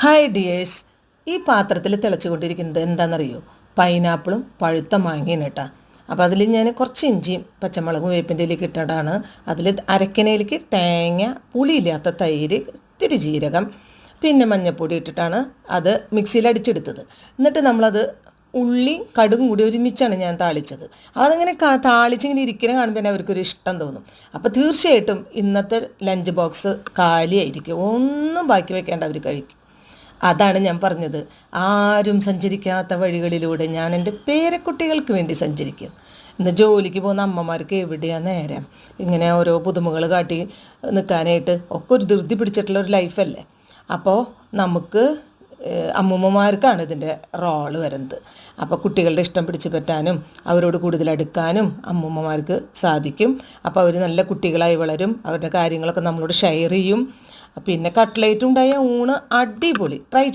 Hi dears, ഈ പാത്രത്തിൽ തിളച്ചുകൊണ്ടിരിക്കുന്നത് എന്താണെന്നറിയോ? പൈനാപ്പിളും പഴുത്ത മാങ്ങയും കേട്ടാ. അപ്പോൾ അതിൽ ഞാൻ കുറച്ച് ഇഞ്ചിയും പച്ചമുളകും വേപ്പിൻ്റെ ഇലയൊക്കെ ഇട്ടിട്ടാണ് അതിൽ അരക്കണയിലേക്ക് തേങ്ങ, പുളിയില്ലാത്ത തൈര്, ഇത്തിരി ജീരകം, പിന്നെ മഞ്ഞൾപ്പൊടി ഇട്ടിട്ടാണ് അത് മിക്സിയിൽ അടിച്ചെടുത്തത്. എന്നിട്ട് നമ്മളത് ഉള്ളിയും കടുകും കൂടി ഒരുമിച്ചാണ് ഞാൻ താളിച്ചത്. അതങ്ങനെ താളിച്ചിങ്ങനെ ഇരിക്കുന്ന കാണുമ്പോൾ തന്നെ അവർക്കൊരു ഇഷ്ടം തോന്നും. അപ്പോൾ തീർച്ചയായിട്ടും ഇന്നത്തെ ലഞ്ച് ബോക്സ് കാലിയായിരിക്കും, ഒന്നും ബാക്കി വെക്കേണ്ട അവർ കഴിക്കും. അതാണ് ഞാൻ പറഞ്ഞത്, ആരും സഞ്ചരിക്കാത്ത വഴികളിലൂടെ ഞാൻ എൻ്റെ പേരക്കുട്ടികൾക്ക് വേണ്ടി സഞ്ചരിക്കും. ഇന്ന് ജോലിക്ക് പോകുന്ന അമ്മമാർക്ക് എവിടെയാണ് നേരം ഇങ്ങനെ ഓരോ പുതുമകൾ കാട്ടി നിൽക്കാനായിട്ട്? ഒക്കെ ഒരു ധൃതി പിടിച്ചിട്ടുള്ള ഒരു ലൈഫല്ലേ. അപ്പോൾ നമുക്ക് അമ്മൂമ്മമാർക്കാണ് ഇതിൻ്റെ റോള് വരുന്നത്. അപ്പോൾ കുട്ടികളുടെ ഇഷ്ടം പിടിച്ചു പറ്റാനും അവരോട് കൂടുതൽ അടുക്കാനും അമ്മൂമ്മമാർക്ക് സാധിക്കും. അപ്പോൾ അവർ നല്ല കുട്ടികളായി വളരും, അവരുടെ കാര്യങ്ങളൊക്കെ നമ്മളോട് ഷെയർ ചെയ്യും. പിന്നെ കട്ട്ലേറ്റ് ഉണ്ടായ ഊണ് അടിപൊളി, ട്രൈ